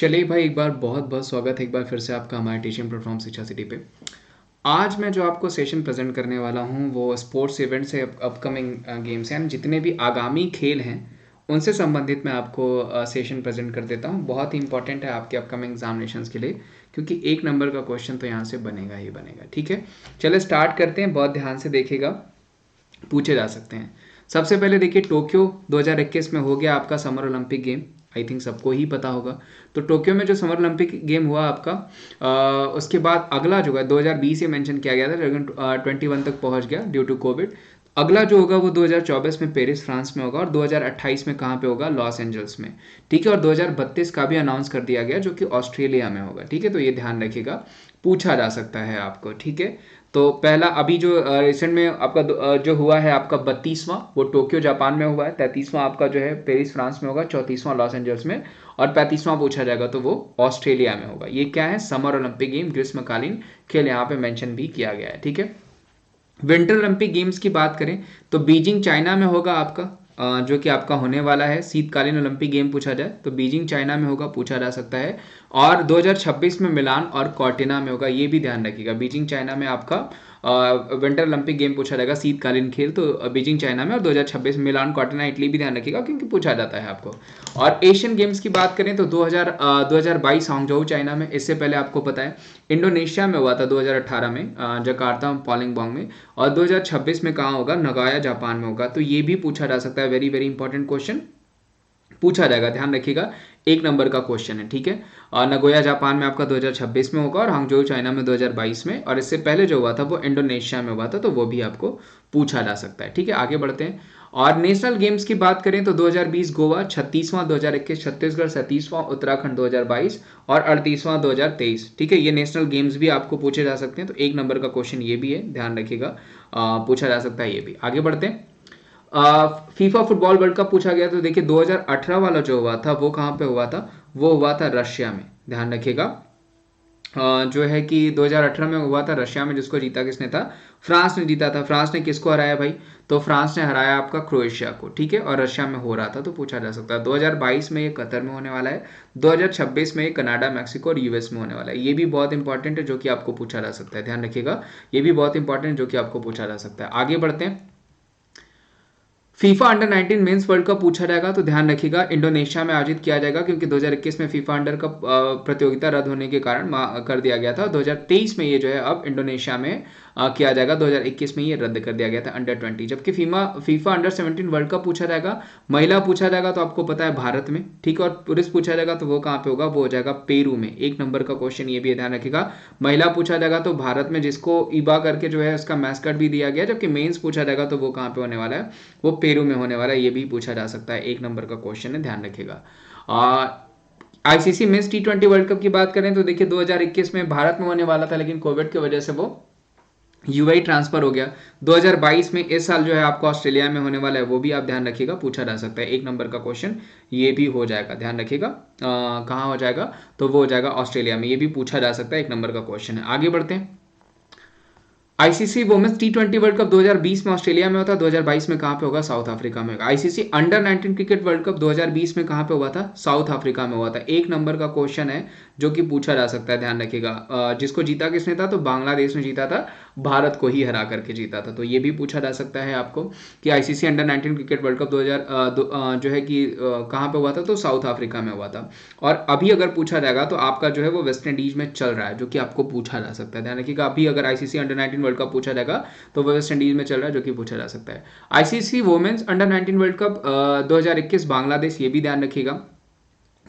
चलिए भाई, एक बार बहुत बहुत स्वागत है एक बार फिर से आपका हमारे टीचिंग प्लेटफॉर्म शिक्षा सिटी पे। आज मैं जो आपको सेशन प्रेजेंट करने वाला हूँ वो स्पोर्ट्स इवेंट से अपकमिंग गेम्स हैं, जितने भी आगामी खेल हैं उनसे संबंधित मैं आपको सेशन प्रेजेंट कर देता हूँ। बहुत ही इंपॉर्टेंट है आपके अपकमिंग एग्जामिनेशंस के लिए, क्योंकि एक नंबर का क्वेश्चन तो यहाँ से बनेगा ही बनेगा। ठीक है, चलिए स्टार्ट करते हैं। बहुत ध्यान से देखिएगा, पूछे जा सकते हैं। सबसे पहले देखिए, टोक्यो 2021 में हो गया आपका summer Olympic game. I think सबको ही पता होगा। तो टोक्यो में जो समर ओलंपिक गेम हुआ आपका, उसके बाद अगला जो है 2020 से मेंशन किया गया था, लेकिन 21 तक पहुंच गया ड्यू टू कोविड। अगला जो होगा वो 2024 में पेरिस फ्रांस में होगा, और 2028 में कहाँ पे होगा? लॉस एंजल्स में। ठीक है, और 2032 का भी अनाउंस कर दिया गया, जो कि ऑस्ट्रेलिया में होगा। ठीक है, तो ये ध्यान रखिएगा, पूछा जा सकता है आपको। ठीक है, तो पहला अभी जो रिसेंट में आपका जो हुआ है आपका 32वां, वो टोक्यो जापान में हुआ है। 33वां आपका जो है पेरिस फ्रांस में होगा। 34वां लॉस एंजल्स में। और 35वां पूछा जाएगा तो वो ऑस्ट्रेलिया में होगा। ये क्या है? समर ओलंपिक गेम, ग्रीष्मकालीन खेल यहाँ पे मेंशन भी किया गया है। ठीक है, विंटर ओलंपिक गेम्स की बात करें तो बीजिंग चाइना में होगा आपका, जो कि आपका होने वाला है। शीतकालीन ओलंपिक गेम पूछा जाए तो बीजिंग चाइना में होगा, पूछा जा सकता है। और 2026 में मिलान और कॉर्टिना में होगा, ये भी ध्यान रखिएगा। बीजिंग चाइना में आपका विंटर ओलंपिक गेम पूछा जाएगा, शीतकालीन खेल, तो बीजिंग चाइना में। और 2026 में मिलान कॉर्टिना इटली भी ध्यान रखिएगा, क्योंकि पूछा जाता है आपको। और एशियन गेम्स की बात करें तो 2022 हांगझोउ चाइना में। इससे पहले आपको पता है इंडोनेशिया में हुआ था 2018 में, जकार्ता पालिंगबोंग में। और 2026 में कहाँ होगा? नगाया जापान में होगा। तो ये भी पूछा जा सकता है। वेरी वेरी इंपॉर्टेंट क्वेश्चन पूछा जाएगा, ध्यान रखिएगा, एक नंबर का क्वेश्चन है। ठीक है, और नगोया जापान में आपका 2026 में होगा, और हांगझोउ चाइना में 2022 में। और इससे पहले जो हुआ था वो इंडोनेशिया में हुआ था, तो वो भी आपको पूछा जा सकता है। ठीक है, आगे बढ़ते हैं। और नेशनल गेम्स की बात करें तो 2020 गोवा, 36वां 2021 छत्तीसगढ़, 37वां उत्तराखंड 2022, और 38वां 2023। ठीक है, ये नेशनल गेम्स भी आपको पूछे जा सकते हैं, तो एक नंबर का क्वेश्चन ये भी है, ध्यान रखिएगा, पूछा जा सकता है ये भी। आगे बढ़ते हैं। फीफा फुटबॉल वर्ल्ड कप पूछा गया तो देखिए 2018 वाला जो हुआ था वो कहाँ पे हुआ था? वो हुआ था रशिया में, ध्यान रखिएगा। जो है कि 2018 में हुआ था रशिया में। जिसको जीता किसने था? फ्रांस ने जीता था। फ्रांस ने किसको हराया भाई? तो फ्रांस ने हराया आपका क्रोएशिया को। ठीक है, और रशिया में हो रहा था, तो पूछा जा सकता है। 2022 में ये कतर में होने वाला है। 2026 में ये कनाडा, मैक्सिको और यूएस में होने वाला है। ये भी बहुत इंपॉर्टेंट है, जो कि आपको पूछा जा सकता है, ध्यान रखिएगा। ये भी बहुत इंपॉर्टेंट है, जो कि आपको पूछा जा सकता है। आगे बढ़ते हैं। FIFA under 19 mains world cup पूछा जाएगा, तो ध्यान रखिएगा इंडोनेशिया में आयोजित किया जाएगा, क्योंकि 2021 में फीफा अंडर कप प्रतियोगिता रद्द होने के कारण कर दिया गया था। 2023 में ये जो है अब इंडोनेशिया में किया जाएगा। 2021 में ये रद्द कर दिया गया था अंडर 20। जबकि फीफा अंडर 17 वर्ल्ड कप पूछा जाएगा, महिला पूछा जाएगा तो आपको पता है भारत में। ठीक है, और पुरुष पूछा जाएगा तो वो कहाँ पे होगा? वो हो जाएगा पेरू में। एक नंबर का क्वेश्चन ये भी ध्यान रखिएगा। महिला पूछा जाएगा तो भारत में, जिसको ईबा करके जो है उसका मैस्कट भी दिया गया। जबकि मेंस पूछा जाएगा तो वो कहाँ पे होने वाला है? वो पेरू में होने वाला है। ये भी पूछा जा सकता है, एक नंबर का क्वेश्चन है, ध्यान रखिएगा। आईसीसी मेंस टी20 वर्ल्ड कप की बात करें तो देखिए 2021 में भारत में होने वाला था, लेकिन कोविड की वजह से वो यूएई ट्रांसफर हो गया। 2022 में इस साल जो है आपको ऑस्ट्रेलिया में होने वाला है, वो भी आप ध्यान रखिएगा, पूछा जा सकता है। एक नंबर का क्वेश्चन ये भी हो जाएगा, ध्यान रखिएगा। कहाँ हो जाएगा? तो वो हो जाएगा ऑस्ट्रेलिया में। ये भी पूछा जा सकता है, एक नंबर का क्वेश्चन है। आगे बढ़ते हैं। आईसीसी वुमेन्स टी20 वर्ल्ड कप 2020 में ऑस्ट्रेलिया में होता है। 2022 में कहाँ पे होगा? साउथ अफ्रीका में होगा। ICC under 19 cricket world cup 2020 में कहाँ पे हुआ था? साउथ अफ्रीका में हुआ था। एक नंबर का क्वेश्चन है, जो कि पूछा जा सकता है, ध्यान रखिएगा। जिसको जीता किसने था? तो बांग्लादेश ने जीता था, भारत को ही हरा करके जीता था। तो ये भी पूछा जा सकता है आपको कि ICC under 19 cricket world cup 2000 जो है कि कहाँ पे हुआ था? तो साउथ अफ्रीका में हुआ था। और अभी अगर पूछा जाएगा तो आपका जो है वो वेस्ट इंडीज में चल रहा है, जो कि आपको पूछा जा सकता है, ध्यान रखिएगा। अभी अगर आईसीसी अंडर 19 वर्ल्ड कप पूछा जाएगा तो वो वेस्ट इंडीज में चल रहा है, जो कि पूछा जा सकता है। ICC women's under 19 world cup 2021 Bangladesh, ये भी ध्यान रखिएगा।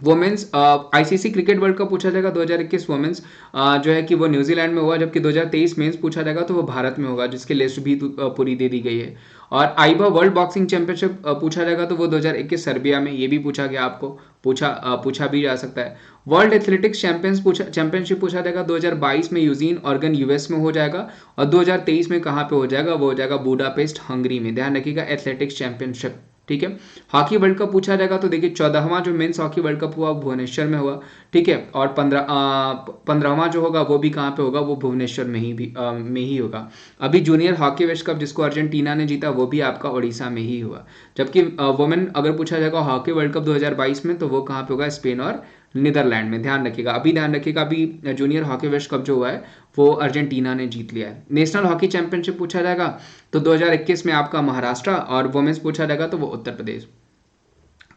Women's ICC cricket world cup पूछा जाएगा 2021 वुमेन्स जो है कि वो न्यूजीलैंड में हुआ। जबकि 2023 मेंस पूछा जाएगा तो वो भारत में होगा, जिसकी लिस्ट भी पूरी दे दी गई है। और आईबा वर्ल्ड बॉक्सिंग चैंपियनशिप पूछा जाएगा तो वो 2021 सर्बिया में, ये भी पूछा गया आपको, पूछा भी जा सकता है। वर्ल्ड एथलेटिक्स चैंपियनशिप पूछा जाएगा 2022 में यूजीन ऑर्गन यूएस में हो जाएगा। और 2023 में कहाँ पे हो जाएगा? वो हो जाएगा बुडापेस्ट हंगरी में, ध्यान रखिएगा, एथलेटिक्स चैंपियनशिप। ठीक है, हॉकी वर्ल्ड कप पूछा जाएगा तो देखिए 14वां जो मेंस हॉकी वर्ल्ड कप हुआ भुवनेश्वर में हुआ। ठीक है, और 15वां जो होगा वो भी कहाँ पे होगा? वो भुवनेश्वर में ही होगा। अभी जूनियर हॉकी विश्व कप जिसको अर्जेंटीना ने जीता, वो भी आपका उड़ीसा में ही हुआ। जबकि वुमेन अगर पूछा जाएगा हॉकी वर्ल्ड कप 2022 में, तो वो कहाँ पे होगा? स्पेन और नीदरलैंड में। ध्यान रखिएगा, अभी ध्यान रखिएगा, अभी जूनियर हॉकी विश्व कप जो हुआ है वो अर्जेंटीना ने जीत लिया है। नेशनल हॉकी चैंपियनशिप पूछा जाएगा तो 2021 में आपका महाराष्ट्र, और वुमेन्स पूछा जाएगा तो वो Uttar Pradesh.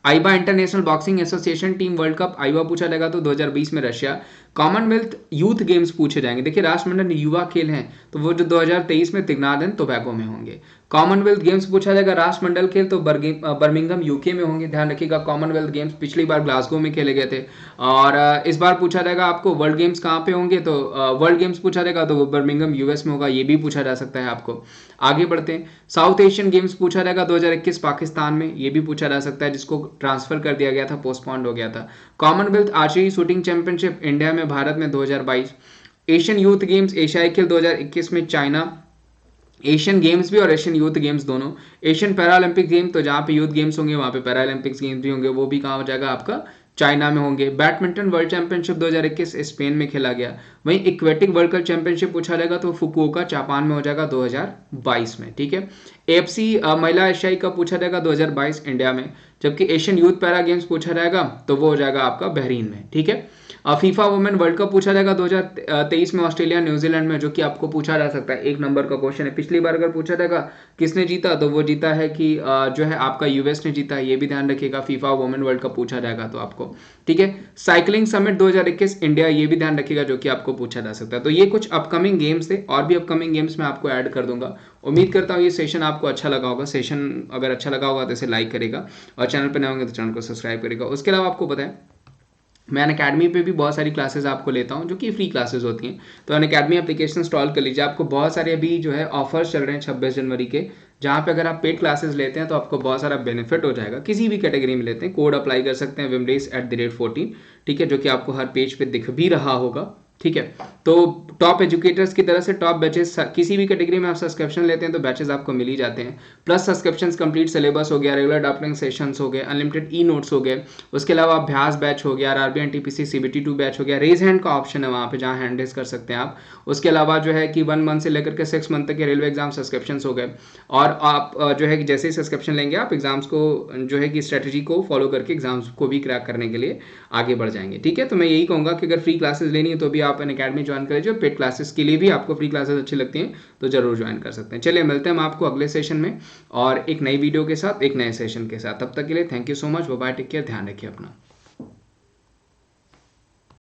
AIBA international boxing association team World Cup AIBA पूछा जाएगा तो 2020 में रशिया। कॉमनवेल्थ यूथ गेम्स पूछे जाएंगे। देखिए राष्ट्रमंडल युवा खेल हैं तो वो जो 2023 में त्रिगुणाद एंड टोबैगो में होंगे। कॉमनवेल्थ गेम्स पूछा जाएगा राष्ट्रमंडल खेल तो बर्मिंघम यूके में होंगे। ध्यान रखिएगा, कॉमनवेल्थ गेम्स पिछली बार ग्लासगो में खेले गए थे, और इस बार पूछा जाएगा आपको वर्ल्ड गेम्स कहाँ पे होंगे, तो वर्ल्ड गेम्स पूछा जाएगा तो वो बर्मिंघम यूएस में होगा। ये भी पूछा जा सकता है आपको। आगे बढ़ते हैं, साउथ एशियन गेम्स पूछा जाएगा 2021 पाकिस्तान में, ये भी पूछा जा सकता है, जिसको ट्रांसफर कर दिया गया था, पोस्टपोन्ड हो गया था। Commonwealth archery shooting championship India में भारत में 2022। एशियन यूथ गेम्स एशियाई खेल 2021 में चाइना। एशियन गेम्स भी और एशियन यूथ गेम्स दोनों। एशियन पैरालंपिक गेम तो जहाँ पे यूथ गेम्स होंगे वहाँ पे पैरालंपिक्स गेम्स भी होंगे, वो भी कहाँ हो जाएगा आपका चाइना में होंगे। बैडमिंटन वर्ल्ड चैंपियनशिप 2021 स्पेन में खेला गया। वहीं इक्वेटिक वर्ल्ड कप चैंपियनशिप पूछा जाएगा तो फुकुओका जापान में हो जाएगा 2022 में। ठीक है, एएफसी महिला एशियाई कप पूछा जाएगा 2022 इंडिया में, जबकि एशियन यूथ पैरा गेम्स पूछा जाएगा तो वो हो जाएगा आपका बहरीन में। ठीक है, फीफा वुमेन वर्ल्ड कप पूछा जाएगा 2023 में ऑस्ट्रेलिया न्यूजीलैंड में, जो कि आपको पूछा जा सकता है, एक नंबर का क्वेश्चन है। पिछली बार अगर पूछा जाएगा किसने जीता तो वो जीता है कि जो है आपका यूएस ने जीता है, ये भी ध्यान रखिएगा। फीफा वुमेन वर्ल्ड कप पूछा जाएगा तो आपको। ठीक है, साइकिलिंग समिट 2021 इंडिया, ये भी ध्यान रखिएगा, जो कि आपको पूछा जा सकता है। तो ये कुछ अपकमिंग गेम्स थे, और भी अपकमिंग गेम्स मैं आपको ऐड कर दूंगा। उम्मीद करता हूँ ये सेशन आपको अच्छा लगा होगा। सेशन अगर अच्छा लगा होगा तो इसे लाइक करेगा, और चैनल पर नए होंगे तो चैनल को सब्सक्राइब करेगा। उसके अलावा आपको बताएं, मैं अनअकैडमी पे भी बहुत सारी क्लासेस आपको लेता हूँ, जो कि फ्री क्लासेस होती हैं। तो अनअकैडमी एप्लीकेशन इंस्टॉल कर लीजिए। आपको बहुत सारे अभी जो है ऑफर्स चल रहे हैं 26 जनवरी के, जहाँ पे अगर आप पेड क्लासेस लेते हैं तो आपको बहुत सारा बेनिफिट हो जाएगा। किसी भी कैटेगरी में लेते हैं, कोड अप्लाई कर सकते हैं wimdays@14। ठीक है, जो कि आपको हर पेज पे दिख भी रहा होगा। ठीक है, तो टॉप एजुकेटर्स की तरह से टॉप बैचेस, किसी भी कैटेगरी में आप सब्सक्रिप्शन लेते हैं तो बैचेस आपको मिल ही जाते हैं। प्लस सब्सक्रिप्शन, कंप्लीट सिलेबस हो गया, रेगुलर डॉक्टरिंग सेशंस हो गए, अनलिमिटेड ई नोट्स हो गए। उसके अलावा अभ्यास बैच हो गया, आरबी एनटीपीसी CBT2 बैच हो गया। रेज हैंड का ऑप्शन है वहाँ पे, जहाँ हैंड रेज कर सकते हैं आप। उसके अलावा जो है कि 1 मंथ से लेकर के 6 मंथ तक के रेलवे एग्जाम सब्सक्रिप्शन हो गए। और आप जो है कि जैसे ही सब्सक्रिप्शन लेंगे आप एग्जाम्स को जो है कि स्ट्रेटजी को फॉलो करके एग्जाम्स को भी क्रैक करने के लिए आगे बढ़ जाएंगे। ठीक है, तो मैं यही कहूँगा कि अगर फ्री क्लासेस लेनी है तो भी आप अनअकैडमी ज्वाइन कर लीजिए। पेड क्लासेस के लिए भी आपको फ्री क्लासेस अच्छी लगती हैं तो जरूर ज्वाइन कर सकते हैं। चलिए मिलते हैं हम आपको अगले सेशन में, और एक नई वीडियो के साथ, एक नए सेशन के साथ। तब तक के लिए thank you so much, bye, take care, ध्यान रखिए अपना।